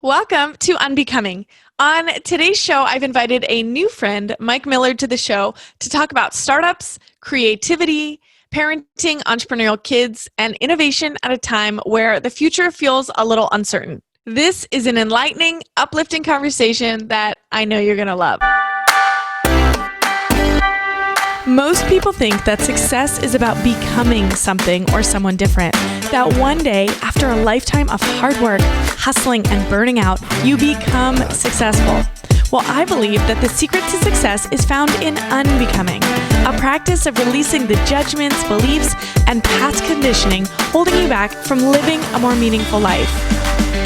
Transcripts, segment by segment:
Welcome to Unbecoming. On today's show, I've invited a new friend, Mike Millard, to the show to talk about startups, creativity, parenting entrepreneurial kids, and innovation at a time where the future feels a little uncertain. This is an enlightening, uplifting conversation that I know you're going to love. Most people think that success is about becoming something or someone different. That one day, after a lifetime of hard work, hustling, and burning out, you become successful. Well, I believe that the secret to success is found in unbecoming, a practice of releasing the judgments, beliefs, and past conditioning holding you back from living a more meaningful life.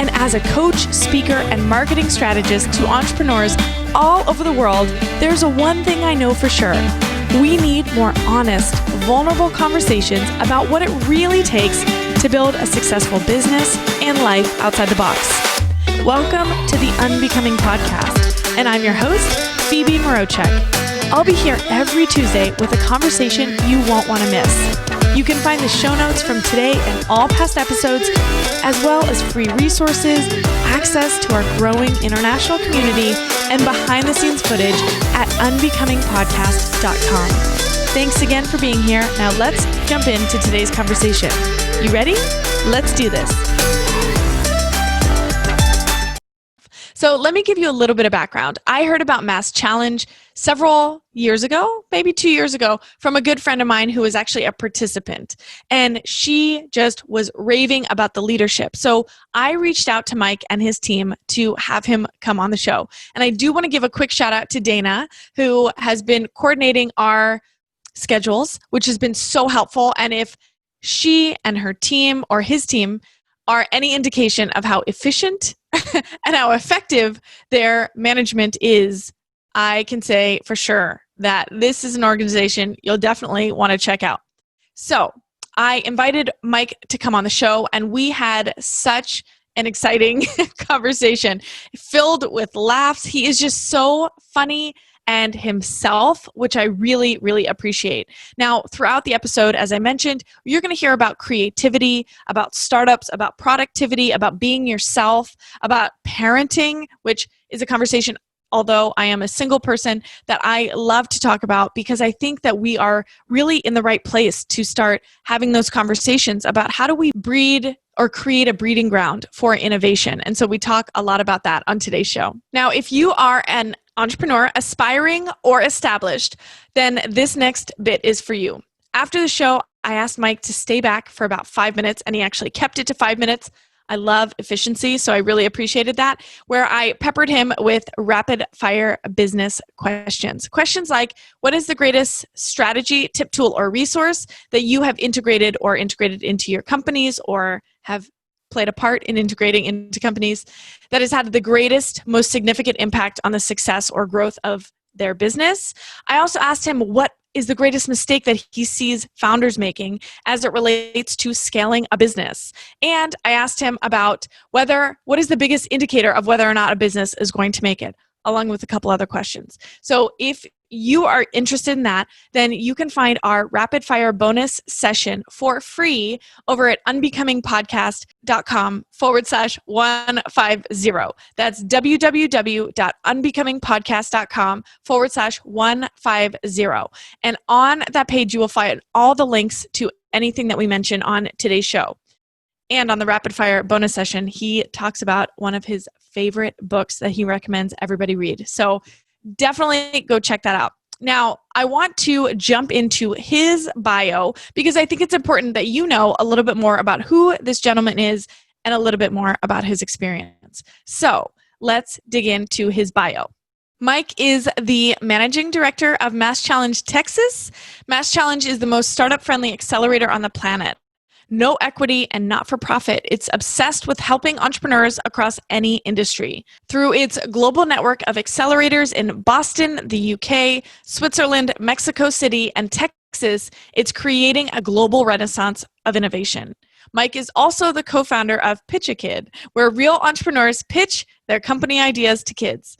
And as a coach, speaker, and marketing strategist to entrepreneurs all over the world, there's one thing I know for sure. We need more honest, vulnerable conversations about what it really takes to build a successful business and life outside the box. Welcome to the Unbecoming podcast, and I'm your host, Phoebe Morochek. I'll be here every Tuesday with a conversation you won't want to miss. You can find the show notes from today and all past episodes, as well as free resources, access to our growing international community, and behind-the-scenes footage at unbecomingpodcast.com. Thanks again for being here. Now let's jump into today's conversation. You ready? Let's do this. So let me give you a little bit of background. I heard about MassChallenge several years ago, maybe 2 years ago, from a good friend of mine who was actually a participant. And she just was raving about the leadership. So I reached out to Mike and his team to have him come on the show. And I do want to give a quick shout out to Dana, who has been coordinating our schedules, which has been so helpful. And if she and her team or his team are any indication of how efficient and how effective their management is, I can say for sure that this is an organization you'll definitely want to check out. So I invited Mike to come on the show, and we had such an exciting conversation filled with laughs. He is just so funny and himself, which I really, really appreciate. Now, throughout the episode, as I mentioned, you're going to hear about creativity, about startups, about productivity, about being yourself, about parenting, which is a conversation, although I am a single person, that I love to talk about because I think that we are really in the right place to start having those conversations about how do we breed or create a breeding ground for innovation. And so we talk a lot about that on today's show. Now, if you are an entrepreneur, aspiring or established, then this next bit is for you. After the show, I asked Mike to stay back for about 5 minutes, and he actually kept it to 5 minutes. I love efficiency, so I really appreciated that, where I peppered him with rapid fire business questions. Questions like, what is the greatest strategy, tip, tool, or resource that you have integrated into your companies or have played a part in integrating into companies that has had the greatest, most significant impact on the success or growth of their business? I also asked him what is the greatest mistake that he sees founders making as it relates to scaling a business. And I asked him about what is the biggest indicator of whether or not a business is going to make it, along with a couple other questions. So if you are interested in that, then you can find our rapid fire bonus session for free over at unbecomingpodcast.com/150. That's www.unbecomingpodcast.com/150. And on that page, you will find all the links to anything that we mention on today's show. And on the rapid fire bonus session, he talks about one of his favorite books that he recommends everybody read. So definitely go check that out. Now, I want to jump into his bio because I think it's important that you know a little bit more about who this gentleman is and a little bit more about his experience. So let's dig into his bio. Mike is the managing director of MassChallenge Texas. MassChallenge is the most startup-friendly accelerator on the planet. No equity and not-for-profit, it's obsessed with helping entrepreneurs across any industry. Through its global network of accelerators in Boston, the UK, Switzerland, Mexico City, and Texas, it's creating a global renaissance of innovation. Mike is also the co-founder of Pitch a Kid, where real entrepreneurs pitch their company ideas to kids.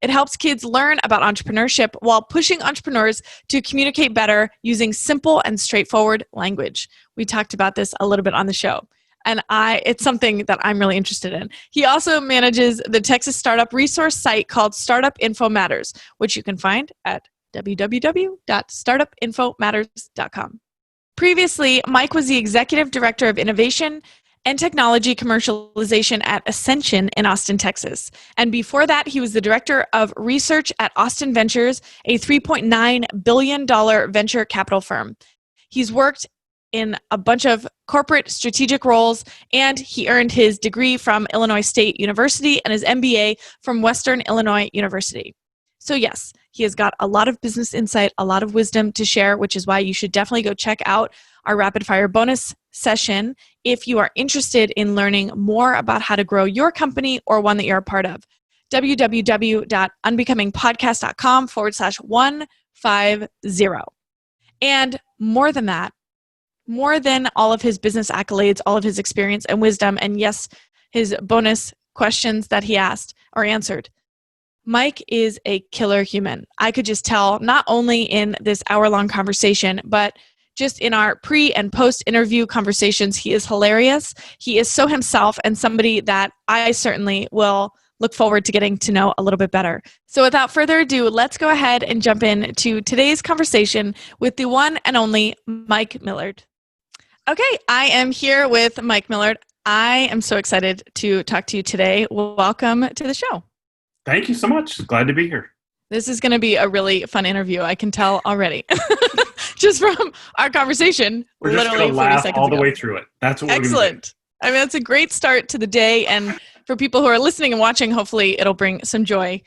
It helps kids learn about entrepreneurship while pushing entrepreneurs to communicate better using simple and straightforward language. We talked about this a little bit on the show. And it's something that I'm really interested in. He also manages the Texas startup resource site called Startup Info Matters, which you can find at www.startupinfomatters.com. Previously, Mike was the Executive Director of Innovation and Technology Commercialization at Ascension in Austin, Texas. And before that, he was the Director of Research at Austin Ventures, a $3.9 billion venture capital firm. He's worked in a bunch of corporate strategic roles, and he earned his degree from Illinois State University and his MBA from Western Illinois University. So yes, he has got a lot of business insight, a lot of wisdom to share, which is why you should definitely go check out our rapid fire bonus session if you are interested in learning more about how to grow your company or one that you're a part of. www.unbecomingpodcast.com/150. And more than that, more than all of his business accolades, all of his experience and wisdom, and yes, his bonus questions that he asked or answered, Mike is a killer human. I could just tell, not only in this hour-long conversation, but just in our pre and post-interview conversations. He is hilarious. He is so himself, and somebody that I certainly will look forward to getting to know a little bit better. So without further ado, let's go ahead and jump into today's conversation with the one and only Mike Millard. Okay, I am here with Mike Millard. I am so excited to talk to you today. Welcome to the show. Thank you so much. Glad to be here. This is going to be a really fun interview. I can tell already. Just from our conversation. We're just going to laugh all the way through it. That's what we're going to do. Excellent. I mean, that's a great start to the day. And for people who are listening and watching, hopefully it'll bring some joy,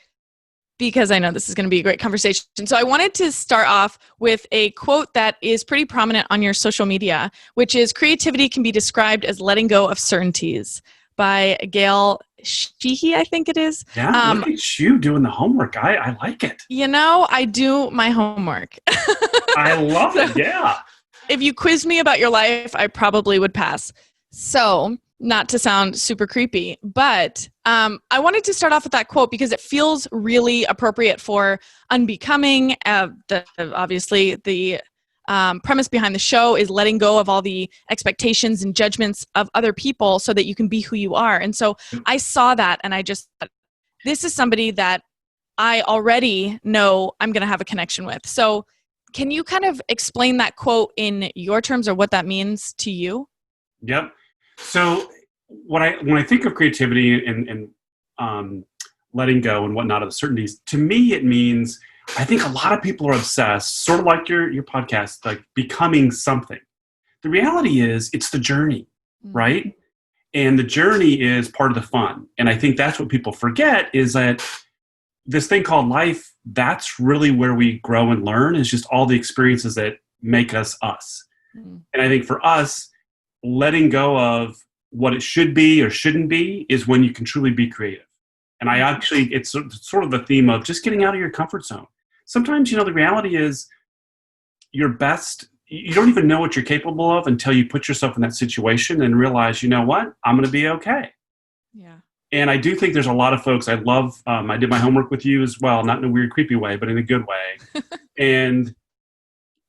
because I know this is going to be a great conversation. So I wanted to start off with a quote that is pretty prominent on your social media, which is, "Creativity can be described as letting go of certainties," by Gail Sheehy, I think it is. Yeah, look at you doing the homework. I like it. You know, I do my homework. I love it, yeah. If you quiz me about your life, I probably would pass. So, not to sound super creepy, but I wanted to start off with that quote because it feels really appropriate for unbecoming. Obviously, the premise behind the show is letting go of all the expectations and judgments of other people so that you can be who you are. And so I saw that and I just thought, this is somebody that I already know I'm going to have a connection with. So can you kind of explain that quote in your terms or what that means to you? Yep. So when I think of creativity and letting go and whatnot of the certainties, to me it means, I think a lot of people are obsessed, sort of like your podcast, like becoming something. The reality is it's the journey, right? And the journey is part of the fun. And I think that's what people forget, is that this thing called life, that's really where we grow and learn, is just all the experiences that make us us. And I think for us, letting go of what it should be or shouldn't be is when you can truly be creative. And I actually, it's sort of the theme of just getting out of your comfort zone. Sometimes, the reality is your best, you don't even know what you're capable of until you put yourself in that situation and realize, you know what, I'm going to be okay. Yeah. And I do think there's a lot of folks, I love, I did my homework with you as well, not in a weird, creepy way, but in a good way. And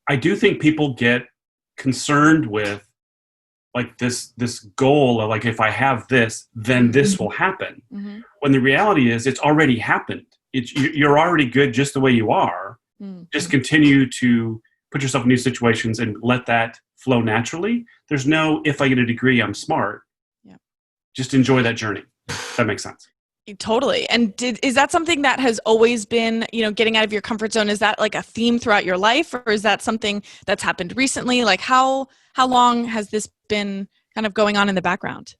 I do think people get concerned with like this goal of like, if I have this, then this will happen. When the reality is it's already happened. You're already good just the way you are. Just continue to put yourself in new situations and let that flow naturally. There's no, if I get a degree, I'm smart. Yeah. Just enjoy that journey. That makes sense. Totally. And is that something that has always been, getting out of your comfort zone? Is that like a theme throughout your life, or is that something that's happened recently? Like how long has this been kind of going on in the background?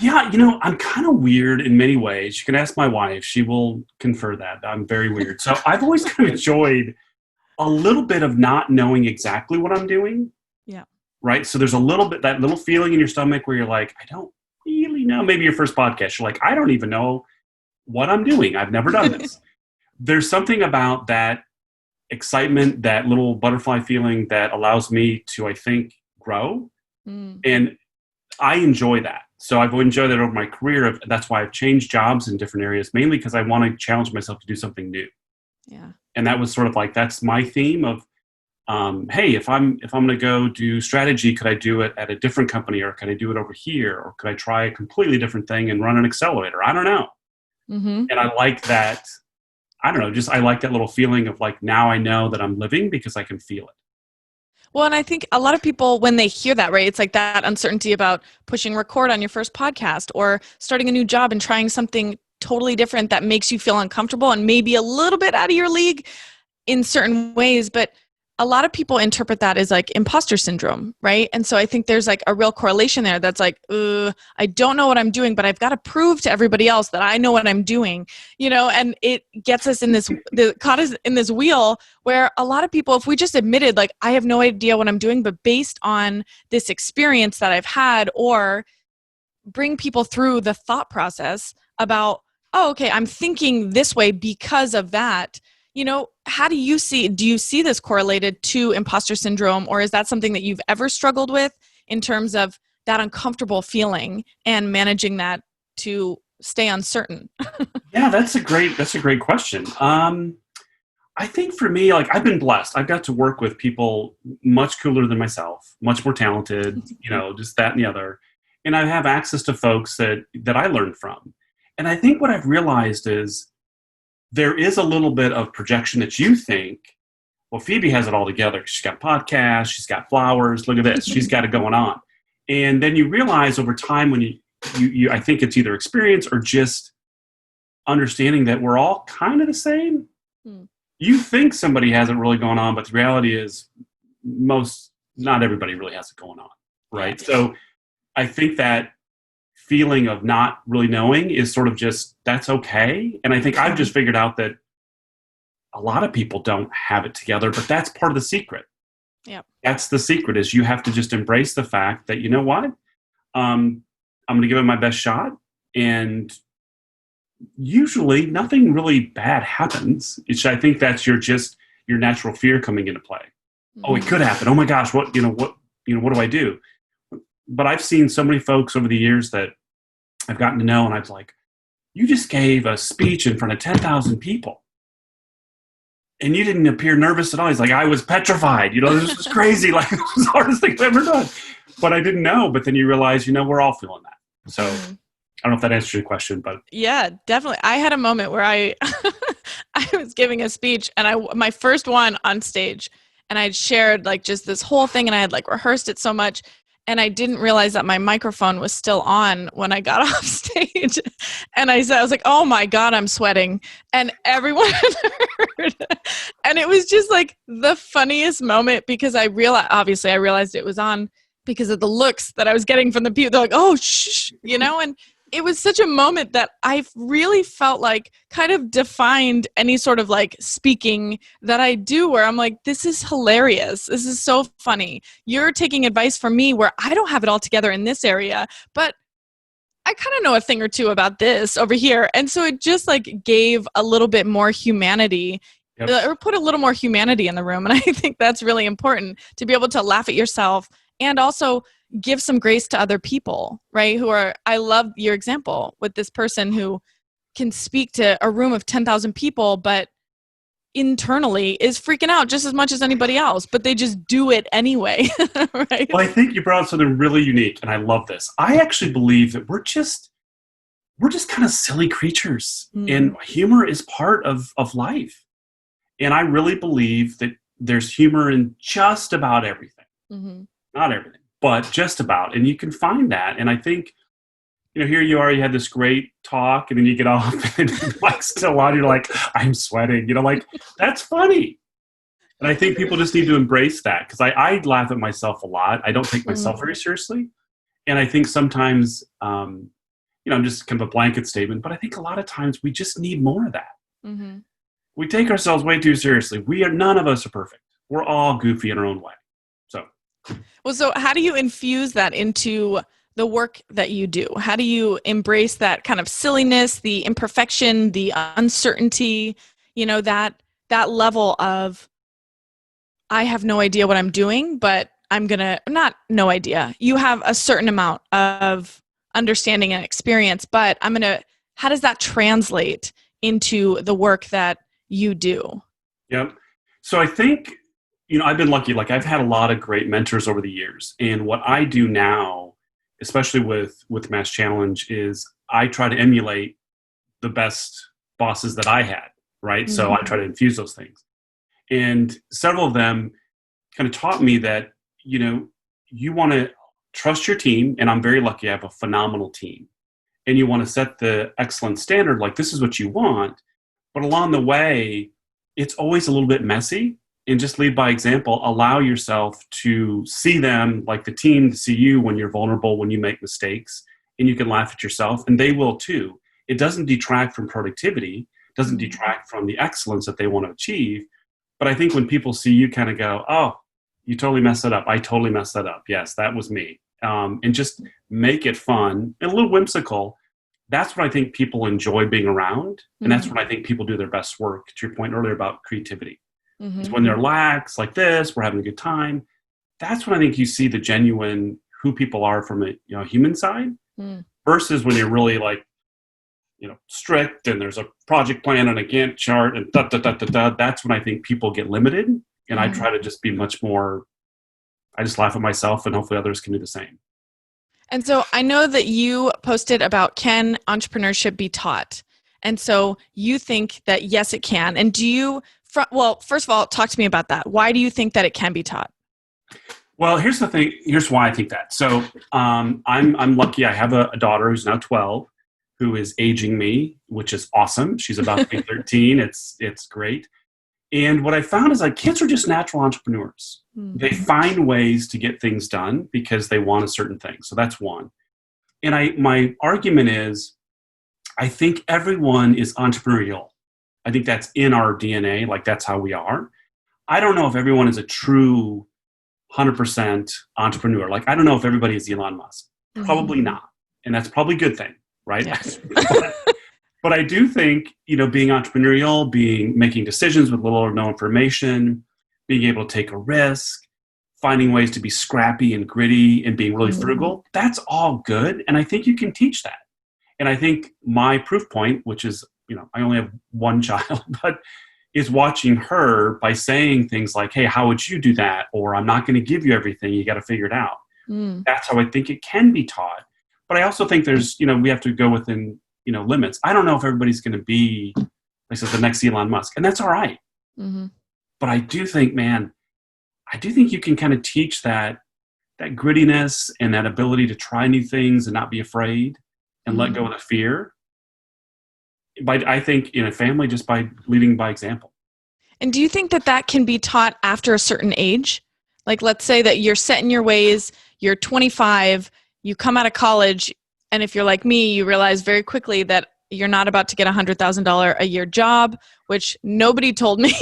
Yeah, I'm kind of weird in many ways. You can ask my wife. She will confer that. I'm very weird. So I've always kind of enjoyed a little bit of not knowing exactly what I'm doing. Yeah. Right? So there's a little bit, that little feeling in your stomach where you're like, I don't really know. Maybe your first podcast, you're like, I don't even know what I'm doing. I've never done this. There's something about that excitement, that little butterfly feeling that allows me to, I think, grow. And I enjoy that. So I've enjoyed that over my career. That's why I've changed jobs in different areas, mainly because I want to challenge myself to do something new. Yeah. And that was sort of like, that's my theme of hey, if I'm going to go do strategy, could I do it at a different company, or could I do it over here, or could I try a completely different thing and run an accelerator? I don't know. Mm-hmm. And I like that. I don't know. Just I like that little feeling of like, now I know that I'm living because I can feel it. Well, and I think a lot of people, when they hear that, right, it's like that uncertainty about pushing record on your first podcast or starting a new job and trying something totally different that makes you feel uncomfortable and maybe a little bit out of your league in certain ways. But a lot of people interpret that as like imposter syndrome, right? And so I think there's like a real correlation there that's like, I don't know what I'm doing, but I've got to prove to everybody else that I know what I'm doing, and it gets us in caught us in this wheel where a lot of people, if we just admitted like, I have no idea what I'm doing, but based on this experience that I've had, or bring people through the thought process about, oh, okay, I'm thinking this way because of that. How do you see this correlated to imposter syndrome, or is that something that you've ever struggled with in terms of that uncomfortable feeling and managing that to stay uncertain? Yeah, that's a great question. I think for me, like I've been blessed. I've got to work with people much cooler than myself, much more talented, just that and the other. And I have access to folks that I learned from. And I think what I've realized is there is a little bit of projection that you think, well, Phoebe has it all together. She's got podcasts, she's got flowers. Look at this, she's got it going on. And then you realize over time when you I think it's either experience or just understanding that we're all kind of the same. You think somebody has it really going on, but the reality is not everybody really has it going on, right? Yeah. So I think that feeling of not really knowing is sort of just, that's okay. And I think I've just figured out that a lot of people don't have it together, but that's part of the secret. Yeah. That's the secret, is you have to just embrace the fact that, you know what, I'm going to give it my best shot. And usually nothing really bad happens. I think that's your natural fear coming into play. Mm-hmm. Oh, it could happen. Oh my gosh, what do I do? But I've seen so many folks over the years that I've gotten to know, and I was like, you just gave a speech in front of 10,000 people and you didn't appear nervous at all. He's like, I was petrified. This was crazy. Like, it was the hardest thing I've ever done. But I didn't know. But then you realize, we're all feeling that. So I don't know if that answers your question, but yeah, definitely. I had a moment where I was giving a speech, and my first one on stage, and I'd shared like just this whole thing, and I had like rehearsed it so much, and I didn't realize that my microphone was still on when I got off stage. And I was like, oh my God, I'm sweating. And everyone heard. And it was just like the funniest moment, because I realized it was on because of the looks that I was getting from the people. They're like, oh, shh, and it was such a moment that I really felt like kind of defined any sort of like speaking that I do, where I'm like, this is hilarious. This is so funny. You're taking advice from me where I don't have it all together in this area, but I kind of know a thing or two about this over here. And so it just like gave a little bit more humanity, or put a little more humanity in the room. And I think that's really important, to be able to laugh at yourself and also give some grace to other people, right? I love your example with this person who can speak to a room of 10,000 people, but internally is freaking out just as much as anybody else, but they just do it anyway, right? Well, I think you brought up something really unique, and I love this. I actually believe that we're just kind of silly creatures, and humor is part of life. And I really believe that there's humor in just about everything. Mm-hmm. Not everything, but just about. And you can find that. And I think, here you are, you had this great talk, and then you get off and like still on, you're like, I'm sweating, like, that's funny. And I think people just need to embrace that, because I laugh at myself a lot. I don't take myself very seriously. And I think sometimes, I'm just kind of a blanket statement, but I think a lot of times we just need more of that. Mm-hmm. We take ourselves way too seriously. None of us are perfect. We're all goofy in our own way. So how do you infuse that into the work that you do? How do you embrace that kind of silliness, the imperfection, the uncertainty, that level of, I have no idea what I'm doing, but I'm going to, not no idea. You have a certain amount of understanding and experience, but how does that translate into the work that you do? Yep. So I think, I've been lucky. Like I've had a lot of great mentors over the years. And what I do now, especially with MassChallenge, is I try to emulate the best bosses that I had, right? Mm-hmm. So I try to infuse those things. And several of them kind of taught me that, you want to trust your team. And I'm very lucky I have a phenomenal team. And you want to set the excellent standard, like this is what you want. But along the way, it's always a little bit messy. And just lead by example. Allow yourself to see them, like the team, to see you when you're vulnerable, when you make mistakes, and you can laugh at yourself, and they will too. It doesn't detract from productivity, doesn't detract from the excellence that they want to achieve. But I think when people see you kind of go, oh, you totally messed that up. I totally messed that up. Yes, that was me. And just make it fun and a little whimsical. That's what I think people enjoy being around. And that's when I think people do their best work, to your point earlier about creativity. It's when they're relaxed like this, we're having a good time. That's when I think you see the genuine who people are from a human side versus when you're really like, strict and there's a project plan and a Gantt chart and that's when I think people get limited. And I try to just be much more, I just laugh at myself and hopefully others can do the same. And so I know that you posted about, can entrepreneurship be taught? And so you think that yes, it can. And do you, well, first of all, talk to me about that. Why do you think that it can be taught? Well, here's the thing. Here's why I think that. So I'm lucky. I have a daughter who's now 12, who is aging me, which is awesome. She's about to be 13. It's great. And what I found is like kids are just natural entrepreneurs. They find ways to get things done because they want a certain thing. So that's one. And my argument is, I think everyone is entrepreneurial. I think that's in our DNA. Like that's how we are. I don't know if everyone is a true 100% entrepreneur. Like I don't know if everybody is Elon Musk. Probably not. And that's probably a good thing, right? Yes. But I do think, being entrepreneurial, making decisions with little or no information, being able to take a risk, finding ways to be scrappy and gritty and being really frugal, that's all good. And I think you can teach that. And I think my proof point, which is, I only have one child, but is watching her by saying things like, hey, how would you do that? Or I'm not going to give you everything. You got to figure it out. That's how I think it can be taught. But I also think there's, we have to go within, limits. I don't know if everybody's going to be, like I said, the next Elon Musk. And that's all right. But I do think, you can kind of teach that grittiness and that ability to try new things and not be afraid and let go of the fear. I think in a family, just by leading by example. And do you think that can be taught after a certain age? Like, let's say that you're set in your ways, you're 25, you come out of college, and if you're like me, you realize very quickly that you're not about to get $100,000 a year job, which nobody told me.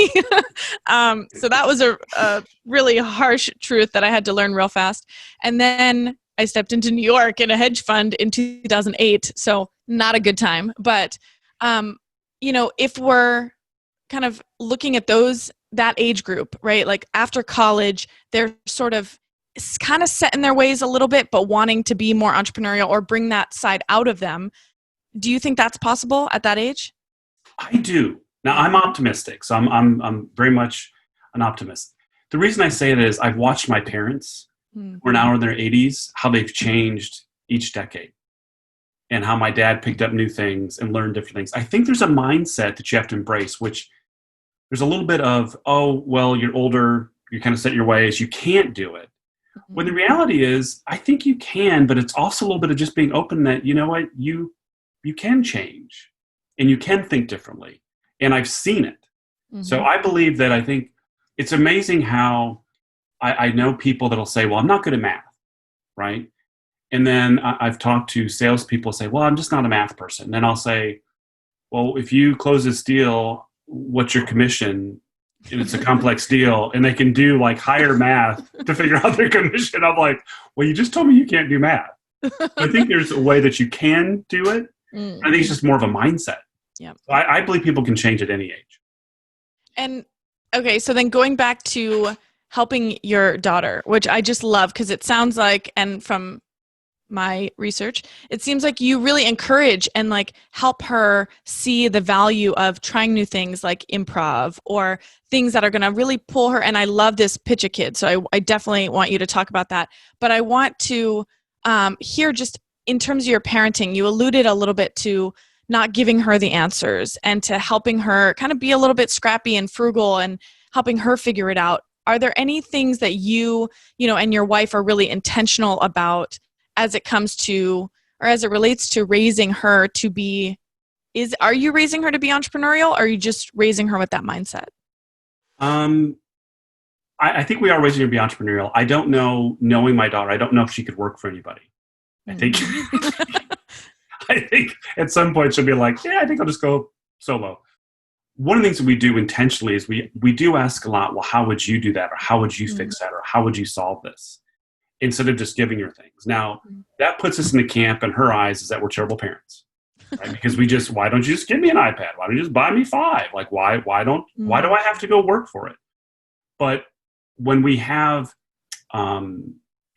So that was a really harsh truth that I had to learn real fast. And then I stepped into New York in a hedge fund in 2008. So not a good time. But, if we're kind of looking at that age group, right? Like after college, they're sort of kind of set in their ways a little bit, but wanting to be more entrepreneurial or bring that side out of them. Do you think that's possible at that age? I do. Now I'm optimistic. So I'm very much an optimist. The reason I say it is I've watched my parents who are now in their 80s, how they've changed each decade and how my dad picked up new things and learned different things. I think there's a mindset that you have to embrace, which there's a little bit of, oh, well, you're older, you kind of set your ways, you can't do it. When the reality is, I think you can, but it's also a little bit of just being open that, you know what, you can change and you can think differently. And I've seen it. So I believe that I think it's amazing how I know people that'll say, well, I'm not good at math, right? And then I've talked to salespeople say, well, I'm just not a math person. And then I'll say, well, if you close this deal, what's your commission? And it's a complex deal. And they can do like higher math to figure out their commission. I'm like, well, you just told me you can't do math. I think there's a way that you can do it. I think it's just more of a mindset. Yeah. So I believe people can change at any age. And okay, so then going back to helping your daughter, which I just love because it sounds like, and from my research, it seems like you really encourage and like help her see the value of trying new things like improv or things that are going to really pull her. And I love this Pitch a Kid. So I definitely want you to talk about that. But I want to hear just in terms of your parenting, you alluded a little bit to not giving her the answers and to helping her kind of be a little bit scrappy and frugal and helping her figure it out. Are there any things that you and your wife are really intentional about as it comes to, or as it relates to raising her to be, are you raising her to be entrepreneurial, or are you just raising her with that mindset? I think we are raising her to be entrepreneurial. I don't know, knowing my daughter, I don't know if she could work for anybody. I think, I think at some point she'll be like, yeah, I think I'll just go solo. One of the things that we do intentionally is we do ask a lot, well, how would you do that? Or how would you fix that? Or how would you solve this? Instead of just giving her things. Now, that puts us in the camp in her eyes is that we're terrible parents. Right? Because why don't you just give me an iPad? Why don't you just buy me 5? Like, why do I have to go work for it? But when we have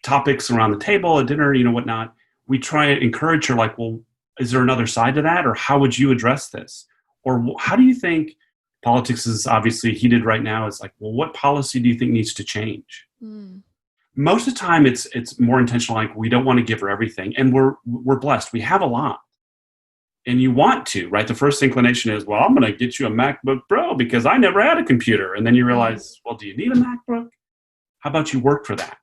topics around the table at dinner, whatnot, we try and encourage her like, well, is there another side to that? Or how would you address this? Or how do you think politics is obviously heated right now? It's like, well, what policy do you think needs to change? Most of the time it's more intentional. Like, we don't want to give her everything. And we're blessed. We have a lot. And you want to, right? The first inclination is, well, I'm going to get you a MacBook Pro because I never had a computer. And then you realize, well, do you need a MacBook? How about you work for that?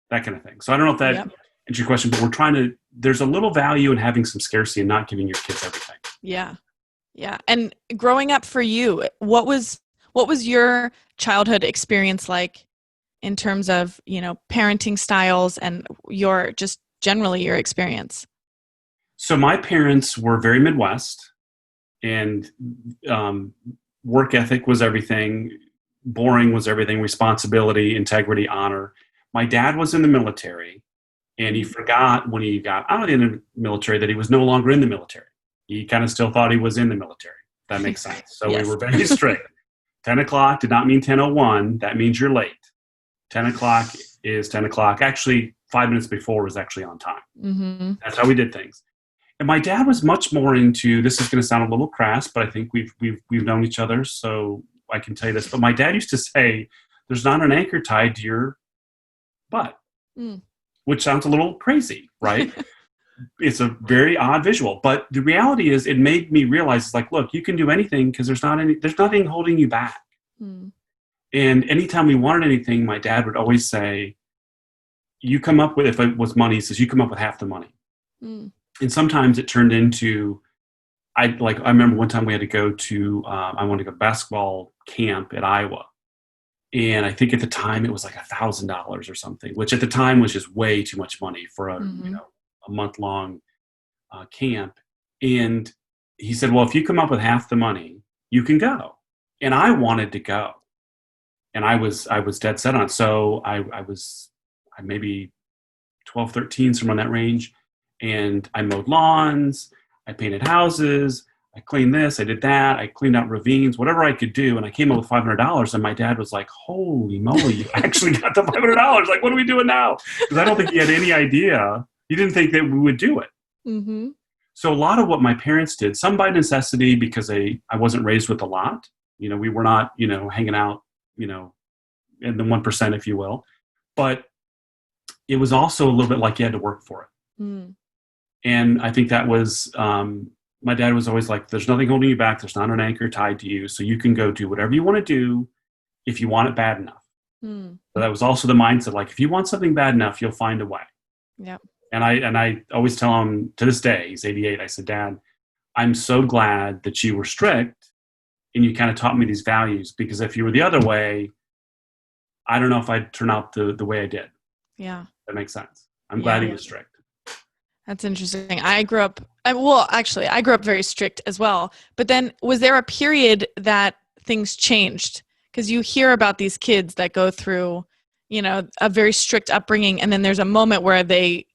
That kind of thing. So I don't know if that answers your question, but there's a little value in having some scarcity and not giving your kids everything. Yeah. Yeah. And growing up for you, what was your childhood experience like in terms of, parenting styles and generally your experience? So my parents were very Midwest, and work ethic was everything. Boring was everything. Responsibility, integrity, honor. My dad was in the military, and he forgot when he got out of the military that he was no longer in the military. He kind of still thought he was in the military. That makes sense. So Yes. We were very strict. 10 o'clock did not mean 10:01. That means you're late. 10 o'clock is 10 o'clock. Actually, 5 minutes before was actually on time. Mm-hmm. That's how we did things. And my dad was much more into, this is going to sound a little crass, but I think we've known each other, so I can tell you this. But my dad used to say, there's not an anchor tied to your butt, which sounds a little crazy, right? It's a very odd visual. But the reality is, it made me realize, it's like, look, you can do anything because there's nothing holding you back. And anytime we wanted anything, my dad would always say, you come up with, if it was money, he says, you come up with half the money. And sometimes it turned into, I remember one time we had to go to, I wanted to go basketball camp at Iowa. And I think at the time it was like $1,000 or something, which at the time was just way too much money for a month-long camp. And he said, well, if you come up with half the money, you can go. And I wanted to go. And I was dead set on it. So I maybe 12, 13, somewhere in that range. And I mowed lawns, I painted houses, I cleaned this, I did that, I cleaned out ravines, whatever I could do. And I came up with $500. And my dad was like, holy moly, you actually got the $500. Like, what are we doing now? Because I don't think he had any idea. He didn't think that we would do it. So a lot of what my parents did, some by necessity, because I wasn't raised with a lot. We were not, hanging out, in the 1%, if you will. But it was also a little bit like you had to work for it. And I think that was, my dad was always like, there's nothing holding you back. There's not an anchor tied to you. So you can go do whatever you want to do if you want it bad enough. So that was also the mindset, like, if you want something bad enough, you'll find a way. Yep. And I always tell him, to this day, he's 88. I said, Dad, I'm so glad that you were strict and you kind of taught me these values, because if you were the other way, I don't know if I'd turn out the way I did. Yeah. That makes sense. I'm glad he was strict. That's interesting. I grew up very strict as well. But then was there a period that things changed? Because you hear about these kids that go through, a very strict upbringing, and then there's a moment where the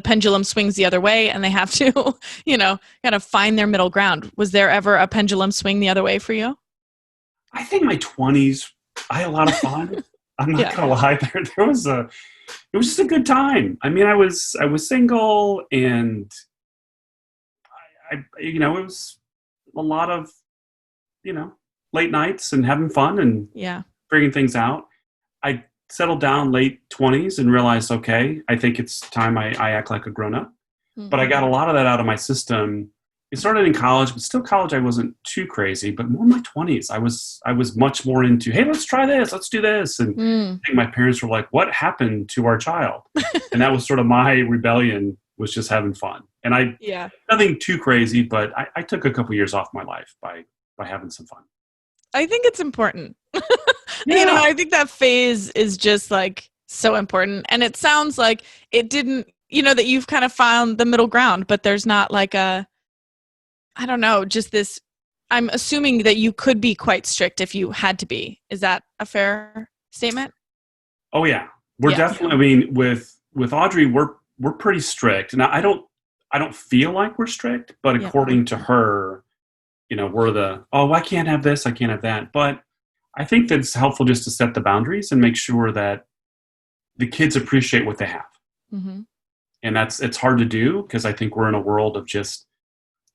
pendulum swings the other way and they have to, kind of find their middle ground. Was there ever a pendulum swing the other way for you? I think my 20s, I had a lot of fun. I'm not Yeah. gonna lie. It was just a good time. I mean, I was single, and it was a lot of, late nights and having fun and Yeah. figuring things out. I settled down late 20s and realized, okay, I think it's time I act like a grown up. But I got a lot of that out of my system. It started in college, but still college I wasn't too crazy. But more in my 20s, I was much more into, hey, let's try this, let's do this. And I think my parents were like, what happened to our child? And that was sort of my rebellion, was just having fun. And nothing too crazy, but I took a couple years off my life by having some fun. I think it's important. Yeah. I think that phase is just like so important. And it sounds like it didn't, that you've kind of found the middle ground, but there's not like I don't know, just this, I'm assuming that you could be quite strict if you had to be. Is that a fair statement? Oh yeah. We're definitely, I mean, with Audrey, we're pretty strict. And I don't feel like we're strict, but according to her, we're I can't have this, I can't have that. But I think that's helpful just to set the boundaries and make sure that the kids appreciate what they have. Mm-hmm. And it's hard to do, because I think we're in a world of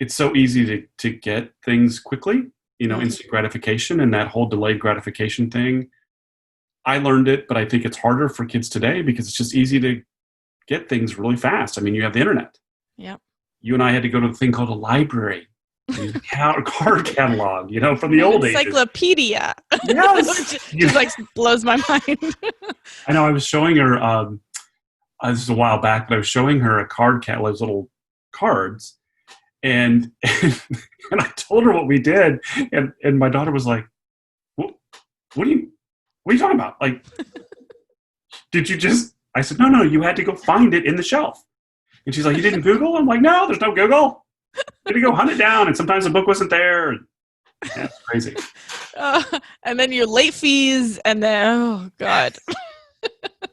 it's so easy to get things quickly, instant gratification, and that whole delayed gratification thing. I learned it, but I think it's harder for kids today because it's just easy to get things really fast. I mean, you have the internet. Yeah. You and I had to go to a thing called a library. Card catalog, from the old days. Encyclopedia. Yes. Which just like blows my mind. I know. I was showing her, this is a while back, but I was showing her a card catalog, those little cards. And I told her what we did. And my daughter was like, what are you talking about? Like, did you just, I said, no, you had to go find it in the shelf. And she's like, you didn't Google? I'm like, no, there's no Google. You had to go hunt it down, and sometimes the book wasn't there. Yeah, it's crazy. And then your late fees, and then, oh, God.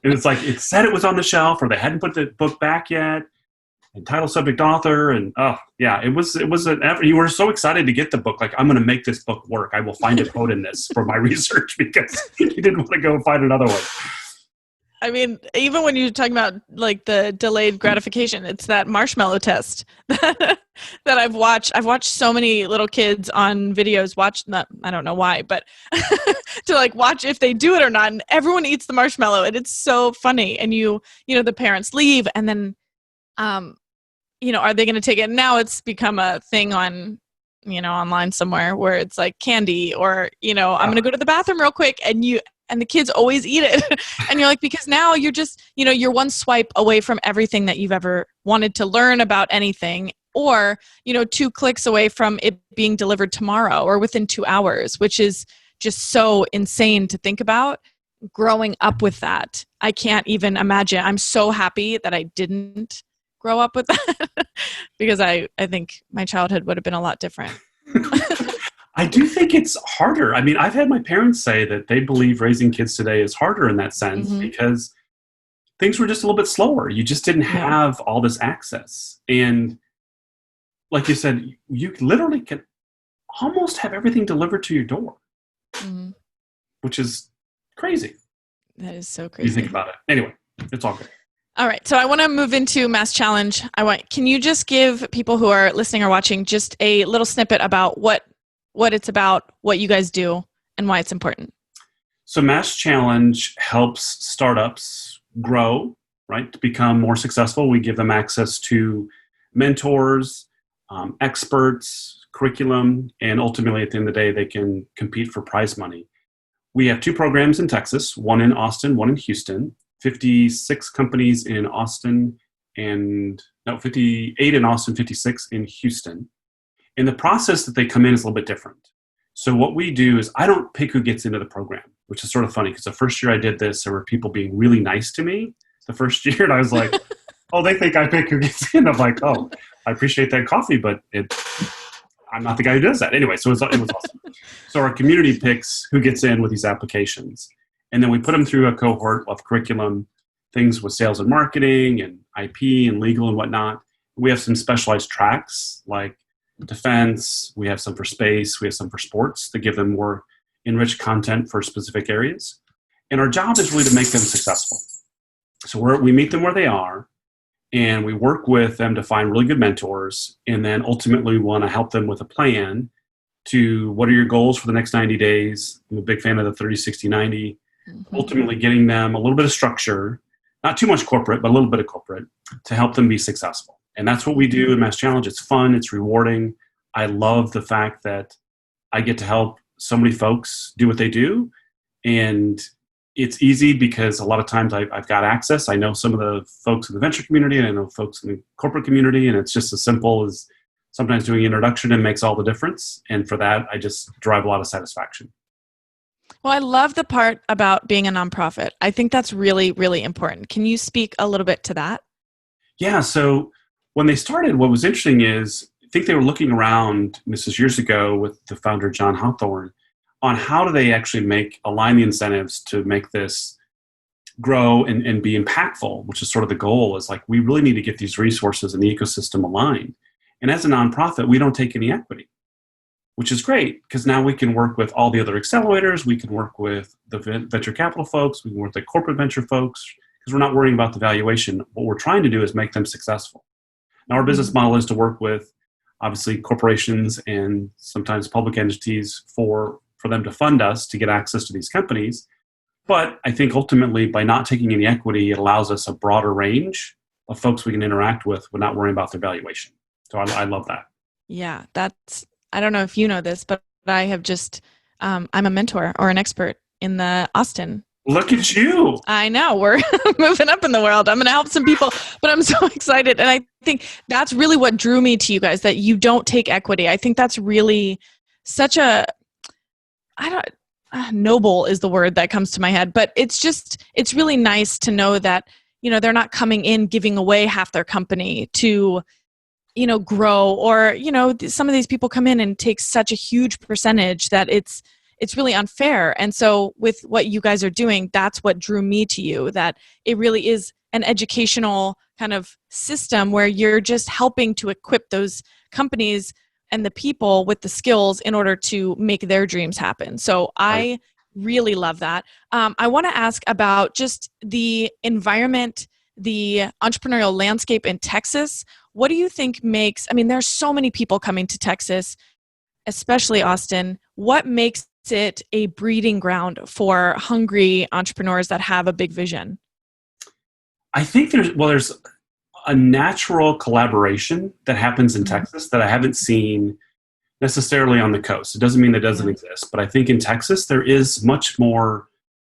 And it's like, it said it was on the shelf, or they hadn't put the book back yet, and title, subject, author, and it was an effort. You were so excited to get the book, like, I'm going to make this book work. I will find a quote in this for my research, because you didn't want to go find another one. I mean, even when you're talking about like the delayed gratification, it's that marshmallow test that I've watched. I've watched so many little kids on videos I don't know why, but to like watch if they do it or not. And everyone eats the marshmallow, and it's so funny. And the parents leave, and then, are they going to take it? Now it's become a thing on, online somewhere where it's like candy, or, I'm going to go to the bathroom real quick, and the kids always eat it. And you're like, because now you're just, you're one swipe away from everything that you've ever wanted to learn about anything, or, 2 clicks away from it being delivered tomorrow or within 2 hours, which is just so insane to think about. Growing up with that, I can't even imagine. I'm so happy that I didn't grow up with that because I think my childhood would have been a lot different. I do think it's harder. I mean, I've had my parents say that they believe raising kids today is harder in that sense, because things were just a little bit slower. You just didn't have all this access. And like you said, you literally can almost have everything delivered to your door, which is crazy. That is so crazy. You think about it. Anyway, it's all good. All right. So I want to move into MassChallenge. Can you just give people who are listening or watching just a little snippet about what it's about, what you guys do, and why it's important? So MassChallenge helps startups grow, right, to become more successful. We give them access to mentors, experts, curriculum, and ultimately at the end of the day, they can compete for prize money. We have 2 programs in Texas, one in Austin, one in Houston, 56 companies in Austin, 58 in Austin, 56 in Houston. And the process that they come in is a little bit different. So what we do is I don't pick who gets into the program, which is sort of funny, because the first year I did this, there were people being really nice to me the first year. And I was like, oh, they think I pick who gets in. I'm like, oh, I appreciate that coffee, but I'm not the guy who does that. Anyway, so it was awesome. So our community picks who gets in with these applications. And then we put them through a cohort of curriculum, things with sales and marketing and IP and legal and whatnot. We have some specialized tracks like defense. We have some for space. We have some for sports to give them more enriched content for specific areas. And our job is really to make them successful. So we meet them where they are, and we work with them to find really good mentors. And then ultimately we want to help them with a plan to what are your goals for the next 90 days. I'm a big fan of the 30, 60, 90. Ultimately getting them a little bit of structure, not too much corporate, but a little bit of corporate to help them be successful. And that's what we do in MassChallenge. It's fun. It's rewarding. I love the fact that I get to help so many folks do what they do. And it's easy because a lot of times I've got access. I know some of the folks in the venture community, and I know folks in the corporate community, and it's just as simple as sometimes doing an introduction and makes all the difference. And for that, I just derive a lot of satisfaction. Well, I love the part about being a nonprofit. I think that's really, really important. Can you speak a little bit to that? Yeah. So when they started, what was interesting is I think they were looking around, and this is years ago with the founder, John Hawthorne, on how do they actually align the incentives to make this grow and be impactful, which is sort of the goal, is like, we really need to get these resources and the ecosystem aligned. And as a nonprofit, we don't take any equity, which is great because now we can work with all the other accelerators. We can work with the venture capital folks. We can work with the corporate venture folks because we're not worrying about the valuation. What we're trying to do is make them successful. Now, our business model is to work with, obviously, corporations and sometimes public entities for them to fund us to get access to these companies. But I think ultimately, by not taking any equity, it allows us a broader range of folks we can interact with without worrying about their valuation. So I love that. Yeah, I don't know if you know this, but I have just, I'm a mentor or an expert in the Austin. Look at you. I know, we're moving up in the world. I'm going to help some people, but I'm so excited. And I think that's really what drew me to you guys, that you don't take equity. I think that's really such a, noble is the word that comes to my head, but it's really nice to know that, they're not coming in giving away half their company to, grow, or, some of these people come in and take such a huge percentage that it's really unfair. And so with what you guys are doing, that's what drew me to you, that it really is an educational kind of system where you're just helping to equip those companies and the people with the skills in order to make their dreams happen. So I really love that. I want to ask about just the environment, the entrepreneurial landscape in Texas. What do you think there's so many people coming to Texas, especially Austin. What makes it a breeding ground for hungry entrepreneurs that have a big vision? I think there's a natural collaboration that happens in Texas that I haven't seen necessarily on the coast. It doesn't mean that doesn't exist, but I think in Texas there is much more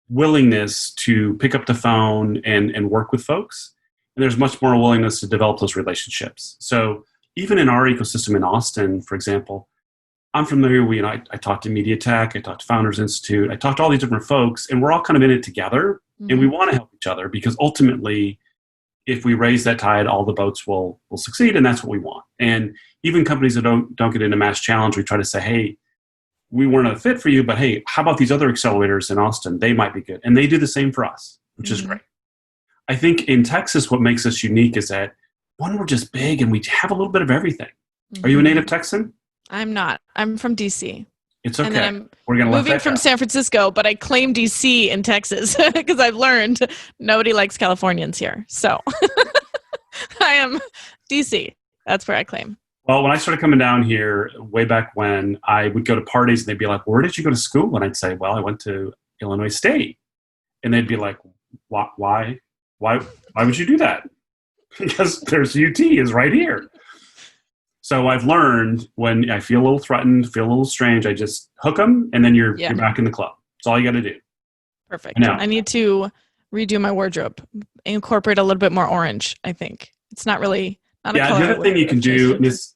willingness to pick up the phone and work with folks. And there's much more willingness to develop those relationships. So even in our ecosystem in Austin, for example, I'm familiar with, I talk to MediaTek, I talk to Founders Institute, I talk to all these different folks, and we're all kind of in it together. And we want to help each other because ultimately, if we raise that tide, all the boats will succeed, and that's what we want. And even companies that don't get into MassChallenge, we try to say, hey, we weren't a fit for you, but hey, how about these other accelerators in Austin? They might be good. And they do the same for us, which is great. I think in Texas, what makes us unique is that, one, we're just big and we have a little bit of everything. Are you a native Texan? I'm not. I'm from DC. It's okay. And then We're going to moving from San Francisco, but I claim DC in Texas because I've learned nobody likes Californians here. So I am DC. That's where I claim. Well, when I started coming down here way back when, I would go to parties and they'd be like, where did you go to school? And I'd say, well, I went to Illinois State. And they'd be like, why would you do that? Because there's UT is right here. So I've learned when I feel a little threatened, feel a little strange, I just hook them and then you're back in the club. That's all you got to do. Perfect. I need to redo my wardrobe, incorporate a little bit more orange, I think. It's not really, not a color. The other thing you can do, and it's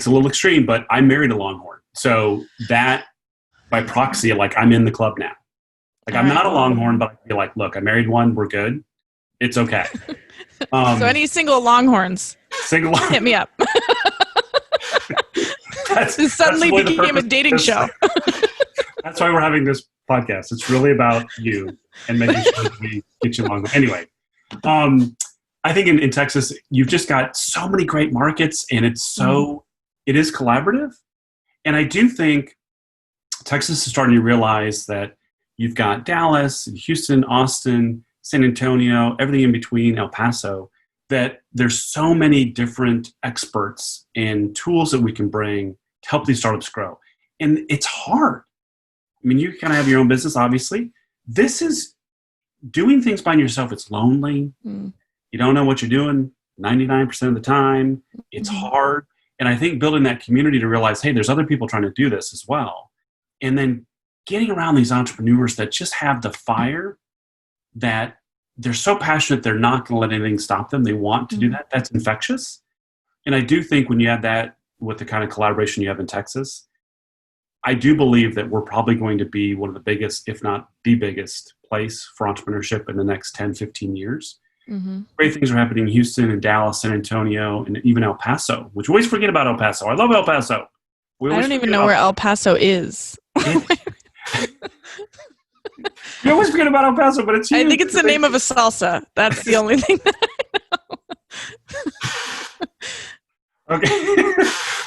a little extreme, but I married a Longhorn. So that, by proxy, like I'm in the club now. Like I'm not a Longhorn, but I can be like, look, I married one, we're good. It's okay. So any single Longhorns, hit me up. This suddenly became a dating show. That's why we're having this podcast. It's really about you and making sure that we get you along. Anyway, I think in Texas, you've just got so many great markets and it is collaborative. And I do think Texas is starting to realize that You've got Dallas, Houston, Austin, San Antonio, everything in between, El Paso, that there's so many different experts and tools that we can bring to help these startups grow. And it's hard. I mean, you kind of have your own business, obviously. This is doing things by yourself. It's lonely. You don't know what you're doing 99% of the time. It's hard. And I think building that community to realize, hey, there's other people trying to do this as well. And then getting around these entrepreneurs that just have the fire, that they're so passionate, they're not going to let anything stop them. They want to do that. That's infectious. And I do think when you add that with the kind of collaboration you have in Texas, I do believe that we're probably going to be one of the biggest, if not the biggest place for entrepreneurship in the next 10, 15 years. Great things are happening in Houston and Dallas, San Antonio, and even El Paso, which we always forget about El Paso. I love El Paso. I don't even know where El Paso is. You always forget about El Paso, but it's huge. I think it's the name of a salsa. That's the only thing that I know. Okay.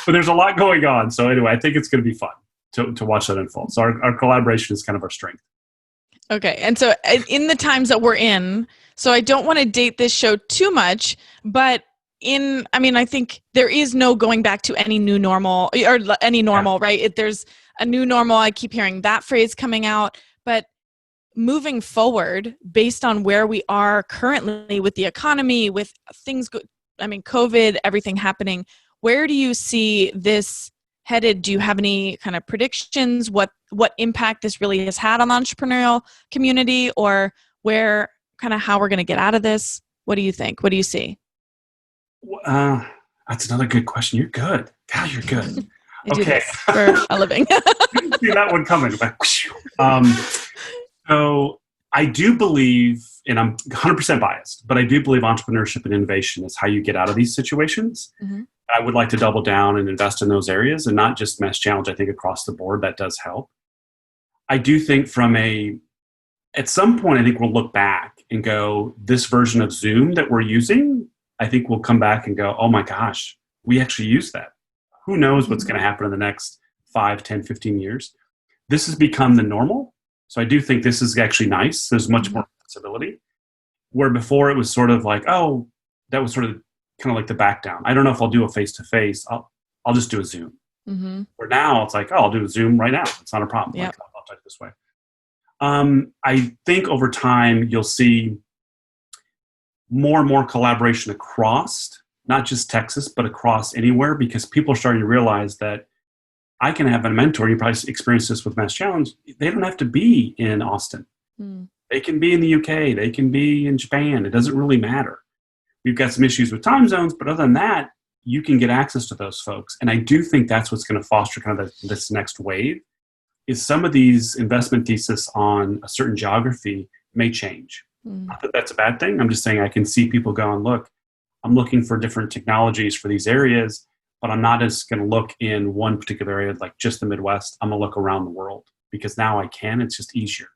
But there's a lot going on. So anyway, I think it's going to be fun to watch that unfold. So our collaboration is kind of our strength. Okay. And so in the times that we're in, so I don't want to date this show too much, but I think there is no going back to any new normal or any normal, right? There's a new normal. I keep hearing that phrase coming out, but moving forward based on where we are currently with the economy, with things, COVID, everything happening, where do you see this headed? Do you have any kind of predictions? What impact this really has had on the entrepreneurial community, or how we're going to get out of this? What do you think? What do you see? That's another good question. You're good. God, you're good. I do this for a living. See that one coming. So I do believe, and I'm 100% biased, but I do believe entrepreneurship and innovation is how you get out of these situations. I would like to double down and invest in those areas, and not just MassChallenge. I think across the board that does help. I do think at some point, I think we'll look back and go, this version of Zoom that we're using, I think we'll come back and go, oh my gosh, we actually use that. Who knows what's going to happen in the next 5, 10, 15 years. This has become the normal. So I do think this is actually nice. There's much more flexibility. Where before it was sort of like, oh, that was sort of kind of like the back down. I don't know if I'll do a face-to-face. I'll just do a Zoom. Where now it's like, oh, I'll do a Zoom right now. It's not a problem. Yep. I'll type this way. I think over time you'll see more and more collaboration across, not just Texas, but across anywhere, because people are starting to realize that I can have a mentor. You probably experienced this with MassChallenge. They don't have to be in Austin. They can be in the UK. They can be in Japan. It doesn't really matter. We've got some issues with time zones, but other than that, you can get access to those folks. And I do think that's what's going to foster kind of this next wave, is some of these investment thesis on a certain geography may change. Not that that's a bad thing. I'm just saying I can see people going, look, I'm looking for different technologies for these areas, but I'm not just going to look in one particular area, like just the Midwest. I'm going to look around the world, because now I can. It's just easier.